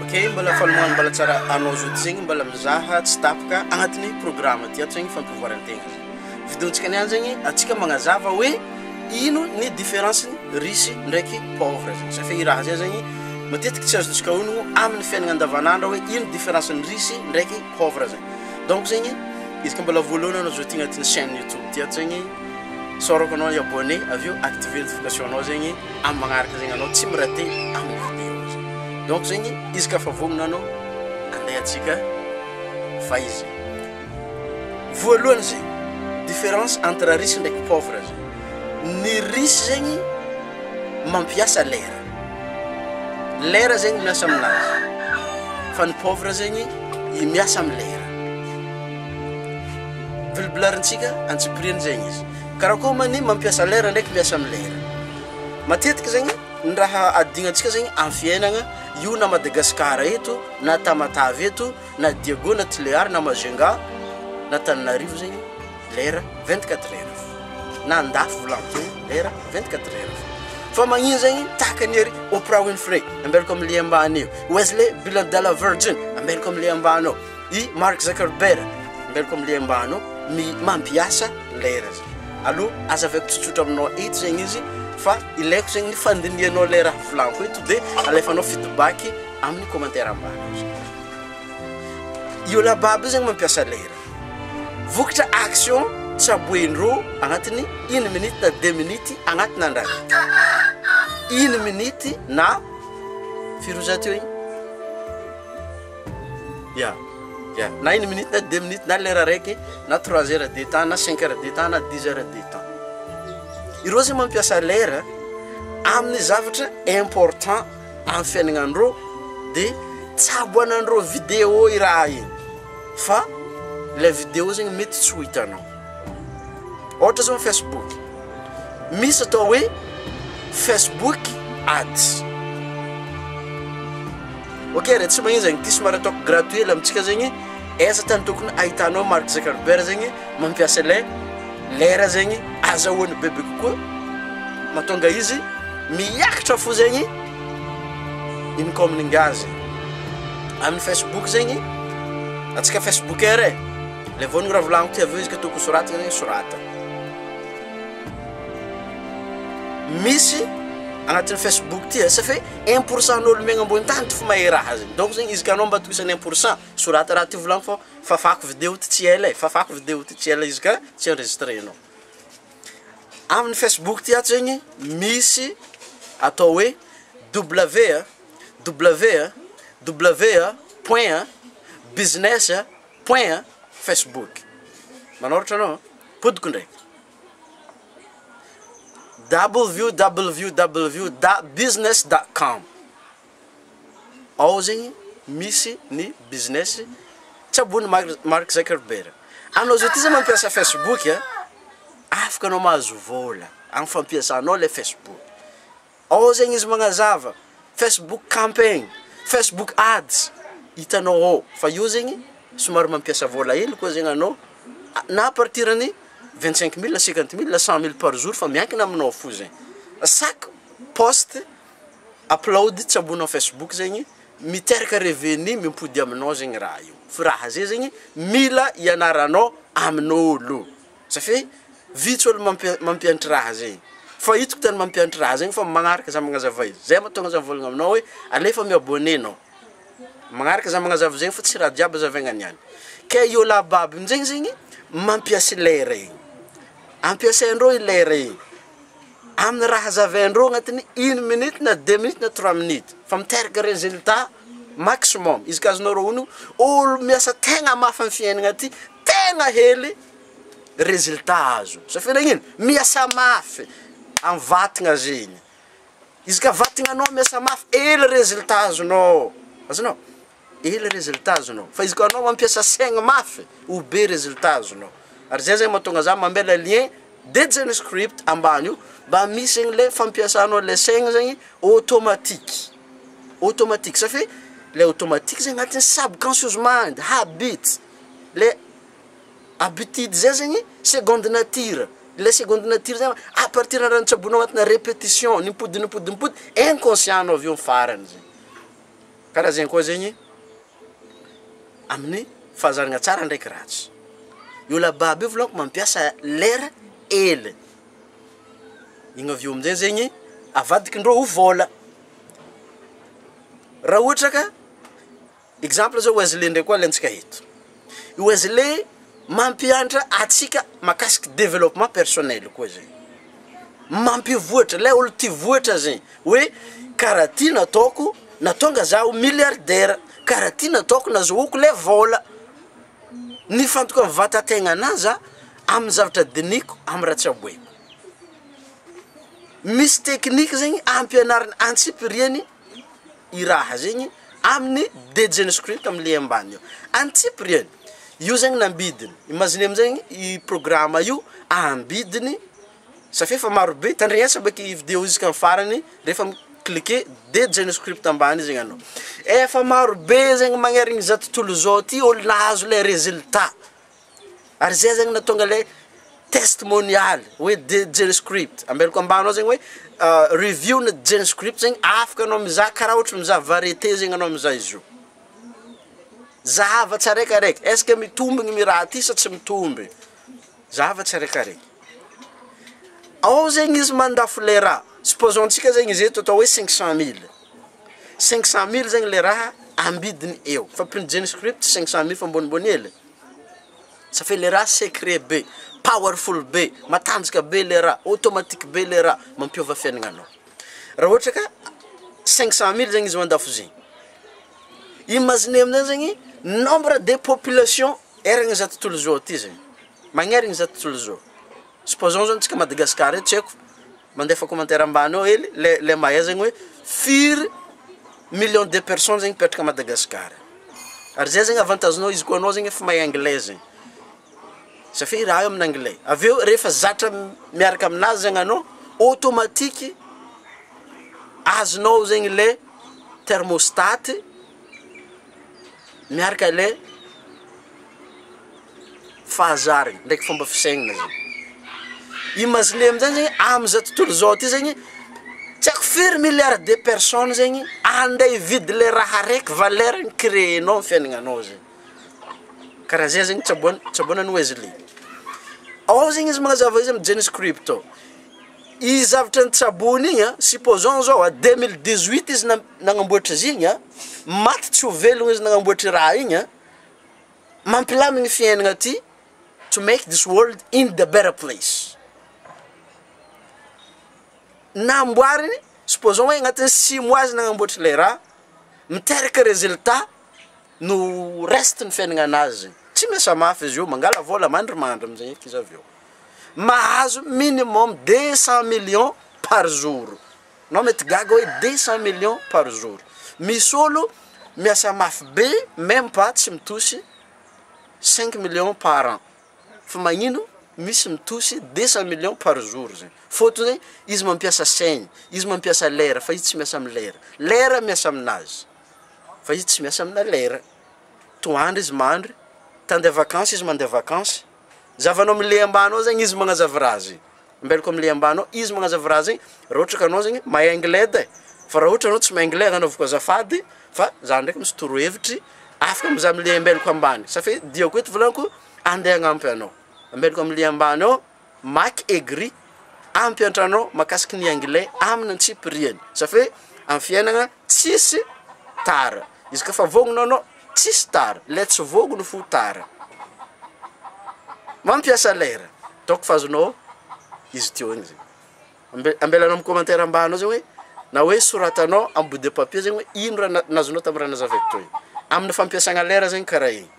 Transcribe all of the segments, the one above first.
Ok, mbola falmohany mbola tsara anao zody zegny mbola mizaha tsy tapaka agnatin'ny programme ty ato zegny fampivoaran-tegna vidéontsika niany zegny atsika magnazava hoe ino ny différence riche ndraiky pauvre zegny safa i raha zay zegny matetiky tsy azontsika honogno amin'ny fiainagna andavanandro hoe ino différence ny riche ndraiky pauvre zegny donc zegny izy ka mbola voalohany anao zao ty agnatin'ny chaîne YouTube ty ato zegny sorako anao abonné aveo activer notification anao zegny amin'ny magnaraka zegny anao tsy miraté amin'ny vidéo zegny donc zegny izy ka fa vognona anao andeha atsika fa izy voalohany zegny différence entre riche ndraiky pauvre zegny ny riche zegny mampiasa lera zegny miasa aminazy fa ny pauvre zegny i miasa amin'ny lera vilibolarintsika antsipriany zegny izy karakoa many mampiasa lera ndraiky miasa amin'ny lera matetiky zegny ny raha adinantsika zegny amin'ny fiainagna io na Madagasikara eto na Tamatavy eto na Diego na Tléar na Majunga na Tananarivo zegny lera 24 heures na andafy volanto lera 24 heures fa magnino zegny tahakany ery Oprah Winfrey ambelako amin'ny ambany io Wesley Biladala Virgin ambelako amin'ny ambany io i Mark Zuckerberg ambelako amin'ny ambany io mampiasa lera zegny alo azaveko tsotsotra aminao eto zegny izy fa ilaiko zegny ny fandinianao lera volanko eto de alefanao feedback amin'ny commentaire ambany io lababy zegny mampiasa lera vokatra action tsaboendro agnatin'ny 1 minute na 2 minutes agnatin'ny andro 1 minute na firozato igny ya na 1 minute na 2 minutes na lera raiky na 3 heures de temps na 5 heures de temps na 10 heures de temps ireo zegny mampiasa lera amin'ny zavatra important amin'ny fiaignanandreo de tsaboanandreo vidéo i raha igny fa le vidéo zegny mety tsy ho hitanao ohatra zao Facebook misy atao hoe Facebook ads ok re tsy magnino zegny ty somary ataoko gratuit la amitsika zegny eza tany tokony ahitanao Mark Zuckerberg zegny mampiasa lera zegny azahoany bebe kokoa matonga izy miakatra fo zegny incoming azy amin'ny Facebook zegny atsika Facebooker le vonogno raha volaniko ty aveo izy ka tokony sorata zegny sorata misy agnatin'ny Facebook ty safa 1% n'olo megna ambony tany ty fo mahay raha zegny donc zegny izy ka anao mba toisany 1% sorata raha ty volaniko fa fafako vidéo ty tsy ela fafako vidéo ty tsy ela izy ka tsy enregistrenao amin'ny Facebook ty ato zegny misy atao hoe www.business.facebook manoratra anao podiko ndraiky www.business.com ao zegny misy ny business tsabony Mark Zuckerberg anao zao ty zegny mampiasa Facebook afaka anao mahazo vola amin'ny fampiasanao le Facebook ao zegny izy magnazava Facebook campaign Facebook ads hitanao ao fa io zegny somary mampiasa vola hely koa zegny anao na partirany 25 000 50 000 100 000 par jour fa miankina aminao fo zegny chaque post upload tsabonao Facebook zegny miteraka revenu mimpody aminao zegny raha io fa raha zay zegny mila ianaranao amin'olo safa vitsy olo mampianatra raha zegny fa hitako tany mampianatra raha zegny fa magnaraka za magnazava izy zay matonga za volagna aminao hoe alefa miabonné anao magnaraka za magnazava zegny fa tsy raha jiaby zavaigna niany ke io lababy aminjegny zegny mampiasa lera igny ampiasaindreo lera igny amin'ny raha zavaindreo agnatin'ny 1 minute na 2 minutes na 3 minutes fa miteraka résultat maximum izy ka azonao reo ono olo miasa tegna mafy amin'ny fiainagna ty tegna hely résultat azo safa nagnino miasa mafy amin'ny vatagna zegny izy ka vatagnanao miasa mafy ely résultat azonao ely résultat azonao fa izy ka anao mampiasa saigna mafy ho be résultat azonao ary zay zegny mahatonga za mambela lien dedizany script ambany io mba misy zegny le fampiasanao le saigna zegny automatique safa le automatique zegny agnatin'ny subconscious mind habit le habitude zay zegny seconde nature le seconde nature zegny à partir na rantsabonao agnatina répétition nimpody inconscient anao aveo farany zegny karaha zegny koa zegny amin'ny fahazaragna tsara ndraiky ratsy. Io lababy io volako mampiasa lera ela. Igny avy eo amin'izay zegny avadikindreo ho vola. Raha ohatra ka exemple zao Wesley ndraiky koa alantsika eto. Wesley mampianatra atsika makasiky développement personnel koa zegny. Mampivoatra le olo tia voatra zegny hoe karaha ty nataoko natonga zaho milliardaire, karaha ty nataoko nazohoko le vola. Ny fantoko amin'ny vatategnanazy amin'ny zavatra diniko amin'ny raha tsy aboeko. Misy teknika zegny ampianarana antsipiriany i raha zegny amin'ny DJ script amin'ny ambany io. Antsipiriany io zegny nambidiny. Imagine amizay i programme io ambidiny safia fa maro be tandrignasa baky vidéo izy kan farany rehefa cliquer DJ script ambany zegny anao. Efa maro be zegny magnerigny za tontolo zao ty olo nahazo le résultat. Ary zay zegny natonga le testimonial hoe DJ script ambelako ambany ao zegny hoe review na DJ script zegny afaka anao mizaha karaha ohatra mizaha variété zegny anao mizaha izy io. Zahava tsaraikaraiky, est-ce que mitombigny mi raha ty sa tsy mitomby? Zahava tsaraikaraiky. Ao zegny izy mandafo le raha. Supposons-tsika zegny izy eto atao hoe 500 000. 500 000 zegny le raha ambidiny eo. Fa DJ script 500 000 fa mbonimbony ela. Ça fait le raha secret be, powerful be, matanjaka be le raha, automatique be le raha, mampiova fiaignana anao. Raha ohatra ka 500 000 zegny izy mandafo zegny. Imagine amin'izay zegny nombre de population eragna za tontolo zao ty zegny. Magnerigny za tontolo zao. Supposons zao antsika Madagascar eto tsy haiko mandefa commentaire ambany ao hely le mahay zegny hoe firy millions de personnes zegny mipetraka Madagascar. Ary zay zegny avantagenao izy koa anao zegny efa mahay anglais zegny. Safia raha io amin'ny anglais. Avy eo rehefa zatra miaraka aminazy zegny anao automatique azonao zegny le thermostat miaraka le fahazarigny ndraiky fomba fisainana zegny. Imagine amizay zegny amza tontolo zao ty zegny tsy haiko firy milliard de personnes zegny andeha hividy le raha raiky valerany créenao amin'ny fiaignanao zegny. Karaha zay zegny tsaboana ny Wesley. Ao zegny izy magnazava izy amin'ny DJ script ao. I zavatra nitsabony igny supposons zao 2018 izy nagnamboatra izy igny maty tsy ho velogno izy nagnamboatra raha igny mampilamigny fiaignana ty to make this world in the better place. Namboariny supposons hoe agnatin'ny 6 mois izy nagnamboatra le raha miteraka résultat no reste ny fiaignananazy. Tsy miasa mafy izy io mangala vola mandrimandry amizay eky izy avy eo. Mahazo minimum 200 millions par jour. No mety gaga hoe 200 millions par jour. Misy olo miasa mafy be même pas tsy mitosy 5 millions par an. Fa magnino misy mitosy 200 millions par jour zegny. Fôtony zegny izy mampiasa saigny, izy mampiasa lera fa izy tsy miasa amin'ny lera. Lera miasa aminazy. Fa izy tsy miasa amina lera. Toandro izy mandry, tandeha vacances izy mandeha vacances. Zavanao amile ambany ao zegny izy magnazava raha zegny. Ambelako amile ambany ao izy magnazava raha zegny. Raha ohatra ka anao zegny mahay anglais de. Fa raha ohatra anao tsy mahay anglais anaovako azafady fa za ndraiky misy torohevitry afaka mizaha amile ambelako ambany. Safia diako eto volaniko andeha agnampy anao. Ambelako amile ambany ao maky aigri ampianatra anao makasiky ny anglais amin'ny antsipiriany. Safia amin'ny fiaignana tsisy tara. Izy ka fa vognona anao tsisy tara. Le tsy vogno fo tara. Mampiasa lera. Toko fazonao izy teo igny zegny. Ambelanao amin'ny commentaire ambany ao zegny hoe na hoe soratanao amin'ny bout de papier zegny hoe ino raha nazonao tamin'ny raha nazavaiko toy. Amin'ny fampiasagna lera zegny karaha igny.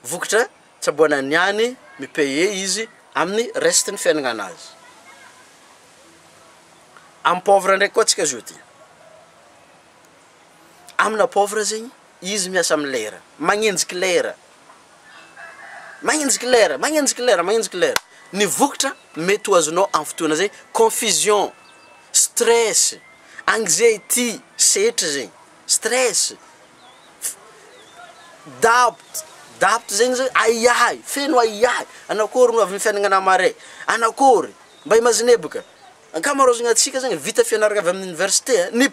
Vokatra tsaboana niany mipaye izy amin'ny reste ny fiaignananazy. Amin'ny pauvre ndraiky koa tsika zio ty. Amina pauvre zegny izy miasa amin'ny lera. Magnenjiky lera. Magnenjiky lera. Ny vokatra mety ho azonao amin'ny fotoana zegny confusion, stress, anxiety, setra zegny, stress, doubt zegny zegny aiai, feno aiai, anakory no avy ny fiaignana mare, anakory, mba imagine boka, Ankamaroazana atsika zany vita fianarana avy amin'ny université ny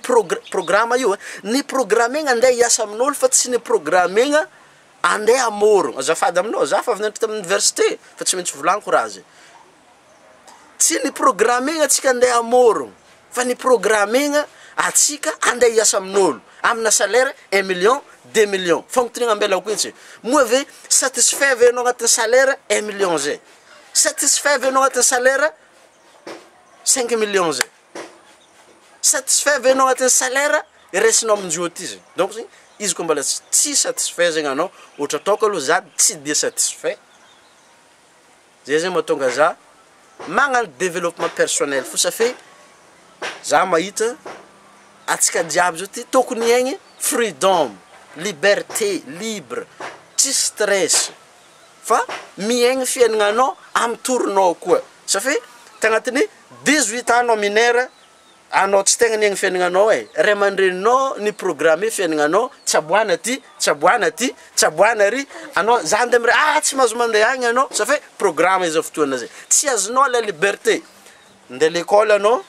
programme io ny programmena andeha hiasa amin'olo fa tsy ny programmena andeha amorogno azafady aminao za fa avy nandraka tamin'ny université fa tsy maintsy volaniko raha zay tsy ny programmena atsika andeha amorogno fa ny programmena atsika andeha hiasa amin'olo amina salaire 1 million 2 millions fognotrinana ambelako intsy moa ve satisfait ve anao agnatin'ny salaire 1 million zay satisfait ve anao agnatin'ny salaire 5 millions zay satisfait ve anao agnatin'ny salaire resinao amin'izio ty zay donc zany izy koa mbola tsy satisfait zegny anao ohatra ataoko aloha za tsy de satisfait zay zay mahatonga za magnano développement personnel fo safe za mahita atsika jiaby zao ty tokony iaigny freedom liberté libre tsy stress fa miaigny fiaignanao amin'ny torinao koa safe tagnatin'ny 18 ans anao minera anao tsy tegna niaigny fiaignanao ray aman-dreninao ny programme fiaignanao tsaboana ty tsaboana ty tsaboana ry anao za andeha amire tsy mahazo mandeha agny anao safe programme izy fotoana zay tsy azonao la liberté ndeha l'école anao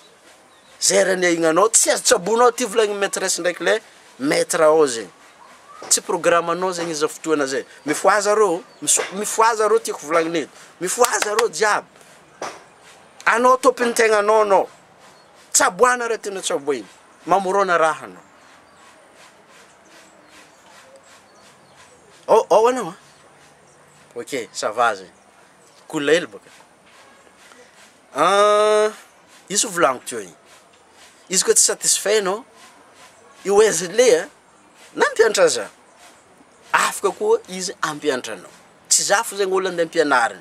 zay raha niaignanao tsy azo tsabonao ty volagny maîtresse ndraiky le maître ao zegny tsy programme anao zegny izy fotoana zay mifoaza rô tiako volagny eto mifoaza rô jiaby anao topiny tegnanao anao tsaboana raha tena tsaboina mamorona raha anao ao anao ok ça va zay kola hely baka izy volagniko teo igny izy koa tsy satisfait anao io ezle na ampianatra za afaka koa izy ampianatra anao tsy za fo zegny olo andeha ampianarina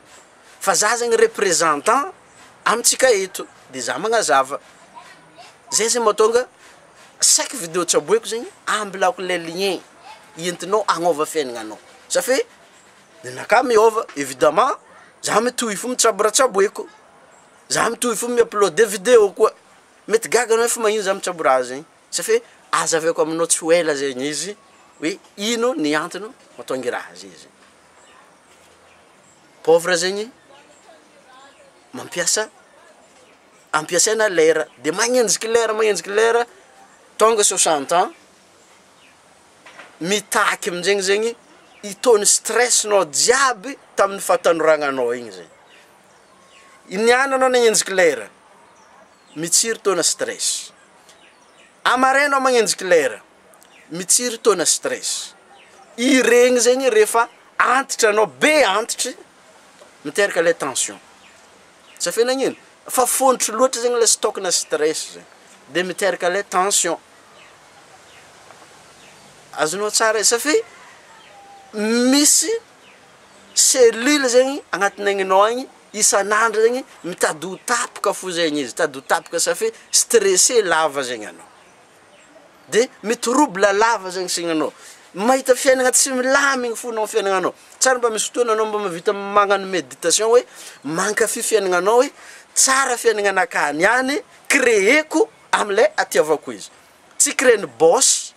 fa za zegny représentant amitsika eto de za magnazava zay zay mahatonga chaque vidéo tsaboeko zegny ambilako le lien entinao agnova fiaignanao safe ninaka miova évidemment za mitohy fo mitsaboratsaboeko za mitohy fo mi-upload vidéo koa mety gaga anao fa magnino za mitsabo raha zegny safe azaveko aminao tsy ho ela zegny izy hoe ino ny antony mahatonga raha zay zegny pauvre zegny mampiasa ampiasaina lera de magnenjiky lera tonga 60 ans mitaky aminjegny zegny itony stressnao jiaby tamin'ny fahatanoragnanao igny zegny iniana anao nagnenjiky lera mitsiry tona stress amarenao magnenjiky lera mitsiry tona stress iregny zegny rehefa antitra anao be antitry miteraka le tension safe nagnino fa fontry loatra zegny le stock na stress zegny de miteraka le tension azonao tsara safe misy cellule zegny agnatin'ny agninao agny isan'andro zegny mitady ho tapoka fo zegny izy mitady ho tapoka safe stressé lava zegny anao de mitrouble lava zegny signanao mahita fiaignana tsy milamigny fo nao fiaignanao tsara mba misy fotoana anao mba mavita magnano méditation hoe mankafy fiaignanao hoe tsara fiaignananaka niany créeko am'le atiavako izy tsy créeny boss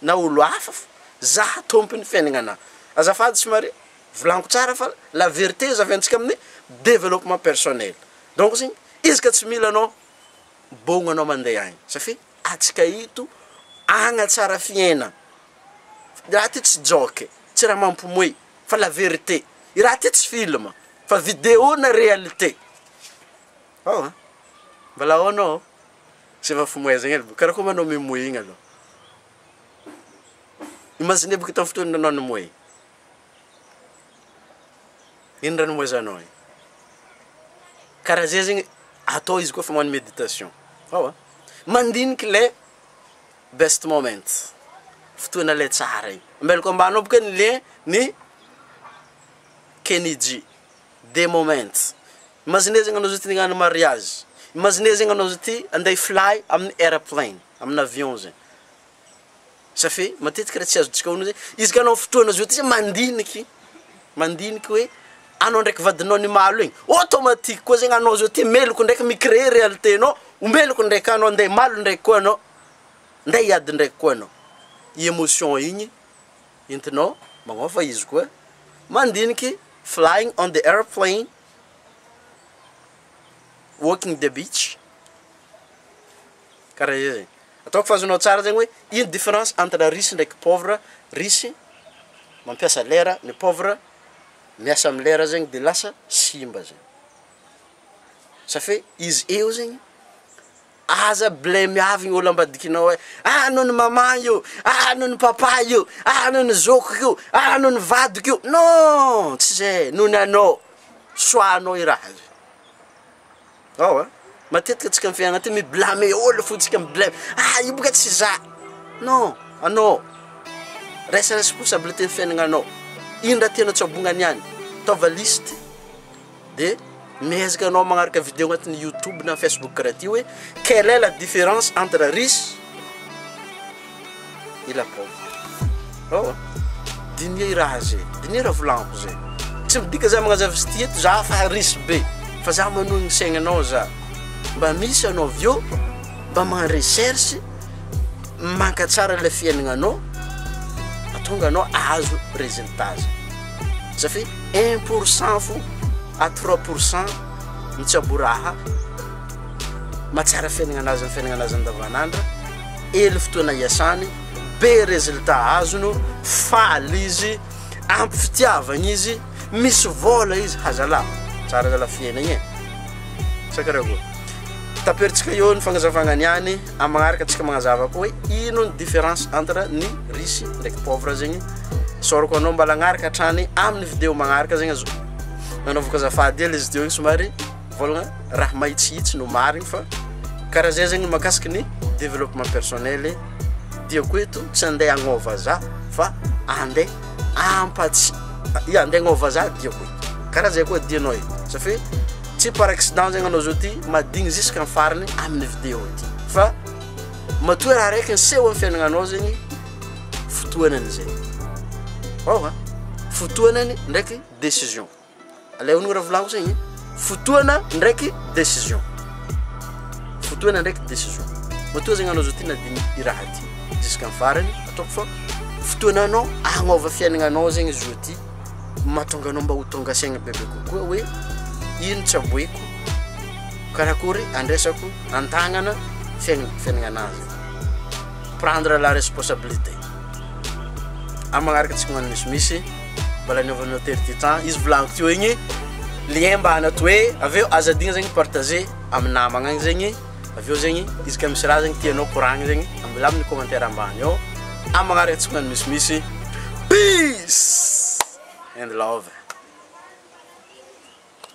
na olo hafa za tompony fiaignana azafady somary volaniko tsara fa la vérité zaviantsika amin'ny développement personnel donc zegny izy ka tsy mila anao bogno anao mandeha agny safe atsika ito agna tsara fiaina raha ty tsy joke tsy raha mampimoe fa la vérité i raha ty tsy film fa vidéo na réalité mbola ao anao tsy efa fimoe zegny ely karaha koa manao mimoe igny aloha imagine boka tamin'ny fotoana anao nimoe ino raha nimoezanao igny karaha zay zegny atao izy koa fa magnano méditation mandiniky le best moment fotoana le tsara igny ambelako ambanao boka ny lien ny Kennedy des moments imagine zegny anao zao ty nagnano mariage imagine zegny anao zao ty andeha fly amin'ny airplane amin'ny avion zegny safe matetiky raha tsy azontsika ono zegny izy ka anao fotoana zao ty mandiniky hoe anao ndraiky vadinao ny malo igny automatique koa zegny anao zao ty meloko ndraiky micréer réalité nao ombeloko ndraiky anao andeha malo ndraiky koa anao ndeha hiady ndraiky koa anao émotion igny entinao magnova izy koa mandiniky flying on the airplane walking the beach karaha io zegny. Ataoko fazonao tsara zegny hoe ino différence entre riche ndraiky pauvre. Riche mampiasa lera, ny pauvre miasa amin'ny lera zegny de lasa simba zegny. Safe izy eo zegny aza blème avy olo ambadikinao hoe noho ny mama io, noho ny papa io, noho ny zokiko io, noho ny vadiko io. Non, tsy zay, noho ny anao soanao i raha zay. Matetika tsika amin'ny fiainana ty miblame olo fo tsika miblame. Io boka tsy za. Non, anao resa responsabilité ny fiainagnanao. Ino raha tianao tsabonga niany? Taova liste de miezaka anao magnaraka vidéo agnatin'ny YouTube na Facebook karaha ty hoe quelle est la différence entre riche et la pauvre. Dinia i raha zay, dinia raha volagniko zay. Tsy midika za magnazava izy ty eto za fa riche be, fa za manogny saignanao za. Mba misy anao avyo, mba magnano recherche, mankatsara le fiainagnanao, atonga anao azo résultat. Ça fait 1% fo à 3% mitsaboraha matsara fiainagnanazy amin'ny fiainagnanazy andavanandro. Ely fotoana iasany, be résultat azono, faly izy, ampy fitiavagna izy, misy vola izy, hazala tsara zala fiainagna sakaraha taperitsika eo ny fagnazavagna niany amagnaraka atsika magnazava koa hoe ino ny différence entre ny riche ndraiky pauvre zegny. Sorako anao mbala agnaraka hatrany amin'ny vidéo magnaraka zegny azo nanaovako azafady ela izy teo somary volagna raha mahitsihitsy no marigny fa karaha zay zegny makasiky ny développement personnel. Diako eto tsy andeha agnova za fa andeha andeha agnova za diako eto karaha zay koa dianao e. Ça fait tsy par accident zegny anao zao ty madigny jusqu'en farany amin'ny vidéo ty fa matoa raha raiky ny seho amin'ny fiainagnanao zegny fotoanany zay. Fotoanany ndraiky décision. Aleonigny raha volagniko zegny fotoana ndraiky décision. Fotoana ndraiky décision. Matoa zegny anao zao ty nadigny i raha ty jusqu'en farany ataoko fa fotoananao agnova fiainagnanao zegny izy zao ty mahatonga anao mba ho tonga saigna bebe kokoa hoe ino tsy aboeko karakory andresako antagnana fiainagnanazy. Prendre la responsabilité. Amagnaraka atsika magnano misimisy mbala niovanao tery ty temps izy volagniko teo igny lien mba hanato hoe aveo azadigna zegny partager amin'ny namagna agny zegny. Aveo zegny izy ka misy raha zegny tianao koragny zegny ambela amin'ny commentaire ambany ao. Amagnaraka atsika magnano misimisy. Peace and love.